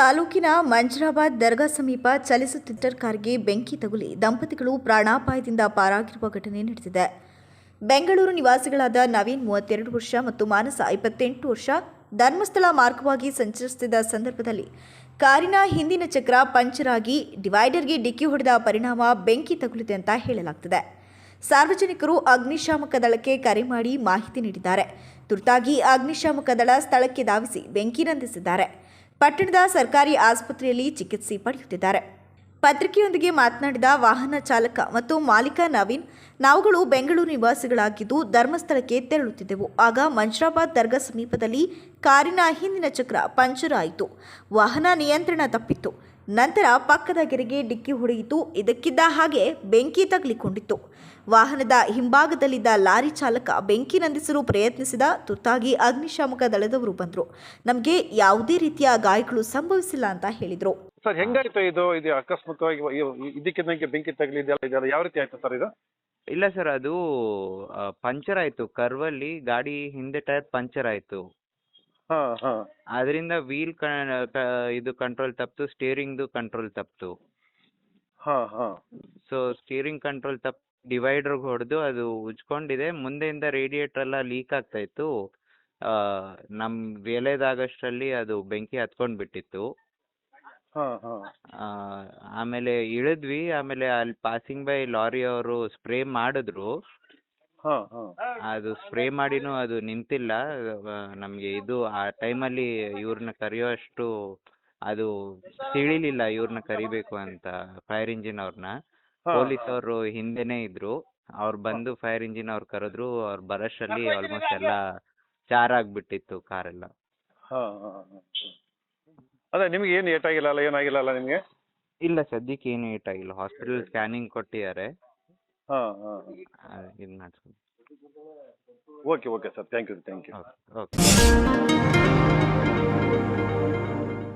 ತಾಲೂಕಿನ ಮಂಜರಾಬಾದ್ ದರ್ಗಾ ಸಮೀಪ ಚಲಿಸುತ್ತಿದ್ದ ಕಾರ್ಗೆ ಬೆಂಕಿ ತಗುಲಿ ದಂಪತಿಗಳು ಪ್ರಾಣಾಪಾಯದಿಂದ ಪಾರಾಗಿರುವ ಘಟನೆ ನಡೆದಿದೆ. ಬೆಂಗಳೂರು ನಿವಾಸಿಗಳಾದ ನವೀನ್ 32 ವರ್ಷ ಮತ್ತು ಮಾನಸ 28 ವರ್ಷ ಧರ್ಮಸ್ಥಳ ಮಾರ್ಗವಾಗಿ ಸಂಚರಿಸುತ್ತಿದ್ದ ಸಂದರ್ಭದಲ್ಲಿ ಕಾರಿನ ಹಿಂದಿನ ಚಕ್ರ ಪಂಚರ್ ಆಗಿ ಡಿವೈಡರ್ಗೆ ಡಿಕ್ಕಿ ಹೊಡೆದ ಪರಿಣಾಮ ಬೆಂಕಿ ತಗುಲಿದೆ ಅಂತ ಹೇಳಲಾಗುತ್ತಿದೆ. ಸಾರ್ವಜನಿಕರು ಅಗ್ನಿಶಾಮಕ ದಳಕ್ಕೆ ಕರೆ ಮಾಡಿ ಮಾಹಿತಿ ನೀಡಿದ್ದಾರೆ. ತುರ್ತಾಗಿ ಅಗ್ನಿಶಾಮಕ ದಳ ಸ್ಥಳಕ್ಕೆ ಧಾವಿಸಿ ಬೆಂಕಿ ನಂದಿಸಿದ್ದಾರೆ. ಪಟ್ಟಣದ ಸರ್ಕಾರಿ ಆಸ್ಪತ್ರೆಯಲ್ಲಿ ಚಿಕಿತ್ಸೆ ಪಡೆಯುತ್ತಿದ್ದಾರೆ. ಪತ್ರಿಕೆಯೊಂದಿಗೆ ಮಾತನಾಡಿದ ವಾಹನ ಚಾಲಕ ಮತ್ತು ಮಾಲೀಕ ನವೀನ್, ನಾವುಗಳು ಬೆಂಗಳೂರು ನಿವಾಸಿಗಳಾಗಿದ್ದು ಧರ್ಮಸ್ಥಳಕ್ಕೆ ತೆರಳುತ್ತಿದ್ದೆವು. ಆಗ ಮಂಜರಾಬಾದ್ ದರ್ಗಾ ಸಮೀಪದಲ್ಲಿ ಕಾರಿನ ಹಿಂದಿನ ಚಕ್ರ ಪಂಚರ್ ಆಯಿತು. ವಾಹನ ನಿಯಂತ್ರಣ ತಪ್ಪಿತ್ತು. ನಂತರ ಪಕ್ಕದ ಗೆರೆಗೆ ಡಿಕ್ಕಿ ಹೊಡೆಯಿತು. ಇದಕ್ಕಿದ್ದ ಹಾಗೆ ಬೆಂಕಿ ತಗುಲಿಕೊಂಡಿತ್ತು. ವಾಹನದ ಹಿಂಭಾಗದಲ್ಲಿದ್ದ ಲಾರಿ ಚಾಲಕ ಬೆಂಕಿ ನಂದಿಸಲು ಪ್ರಯತ್ನಿಸಿದ. ತುರ್ತಾಗಿ ಅಗ್ನಿಶಾಮಕ ದಳದವರು ಬಂದರು. ನಮಗೆ ಯಾವುದೇ ರೀತಿಯ ಗಾಯಗಳು ಸಂಭವಿಸಿಲ್ಲ ಅಂತ ಹೇಳಿದರು. ಸರ್, ಹೆಂಗಾಯ್ತು ಇದು ಅಕಸ್ಮಾತ್ವಾಗಿ ಇದಕ್ಕೆ ಬೆಂಕಿ ತಗಲಿದೆಯಲ್ಲ, ಯಾವ ರೀತಿ ಆಯ್ತು ಸರ್ ಇದು? ಇಲ್ಲ ಸರ್, ಅದು ಪಂಚರ್ ಆಯ್ತು. ಕರ್ವಲ್ಲಿ ಗಾಡಿ ಹಿಂದೆ ಟೈರ್ ಪಂಚರ್ ಆಯ್ತು. ಅದರಿಂದ ವೀಲ್ ಇದು ಕಂಟ್ರೋಲ್ ತಪ್ಪಿತು, ಸ್ಟೀರಿಂಗ್ದು ಕಂಟ್ರೋಲ್ ತಪ್ಪಿತು. ಸೊ ಸ್ಟೀರಿಂಗ್ ಕಂಟ್ರೋಲ್ ತಪ್ಪು ಡಿವೈಡರ್ಗೆ ಹೊಡೆದು ಅದು ಉಜ್ಕೊಂಡಿದೆ. ಮುಂದೆಯಿಂದ ರೇಡಿಯೇಟರ್ ಎಲ್ಲ ಲೀಕ್ ಆಗ್ತಾ ಇತ್ತು. ನಮ್ ವೇಳೆದಾಗಷ್ಟರಲ್ಲಿ ಅದು ಬೆಂಕಿ ಹತ್ಕೊಂಡ್ ಬಿಟ್ಟಿತ್ತು. ಆಮೇಲೆ ಇಳಿದ್ವಿ. ಆಮೇಲೆ ಅಲ್ಲಿ ಪಾಸಿಂಗ್ ಬೈ ಲಾರಿ ಅವರು ಸ್ಪ್ರೇ ಮಾಡಿದ್ರು. ಅದು ಸ್ಪ್ರೇ ಮಾಡಿನೂ ಅದು ನಿಂತಿಲ್ಲ. ನಮ್ಗೆ ಇದು ಆ ಟೈಮಲ್ಲಿ ಇವ್ರನ್ನ ಕರೆಯೋಷ್ಟು ಅದು ತಿಳಿಲಿಲ್ಲ ಇವ್ರನ್ನ ಕರಿಬೇಕು ಅಂತ, ಫೈರ್ ಇಂಜಿನ್ ಅವ್ರನ್ನ. ಪೊಲೀಸ್ ಅವರು ಹಿಂದೆನೆ ಇದ್ರು. ಅವ್ರು ಬಂದು ಫೈರ್ ಇಂಜಿನ್ ಅವ್ರು ಕರೆದ್ರು. ಅವ್ರು ಬರೋಷ್ಟರಲ್ಲಿ ಆಲ್ಮೋಸ್ಟ್ ಎಲ್ಲ ಚಾರ್ ಆಗ್ಬಿಟ್ಟಿತ್ತು ಕಾರೆಲ್ಲ. ಅದೇ ನಿಮ್ಗೆ ಏನು ಏಟಾಗಿಲ್ಲ ಅಲ್ಲ, ಏನಾಗಿಲ್ಲ ನಿಮ್ಗೆ? ಇಲ್ಲ, ಸದ್ಯಕ್ಕೆ ಏನು ಏಟಾಗಿಲ್ಲ. ಹಾಸ್ಪಿಟಲ್ ಸ್ಕ್ಯಾನಿಂಗ್ ಕೊಟ್ಟಿದ್ದಾರೆ. ಇದು ಮಾಡ್ಸ್ಕೊಂಡು. Okay sir, thank you. Okay.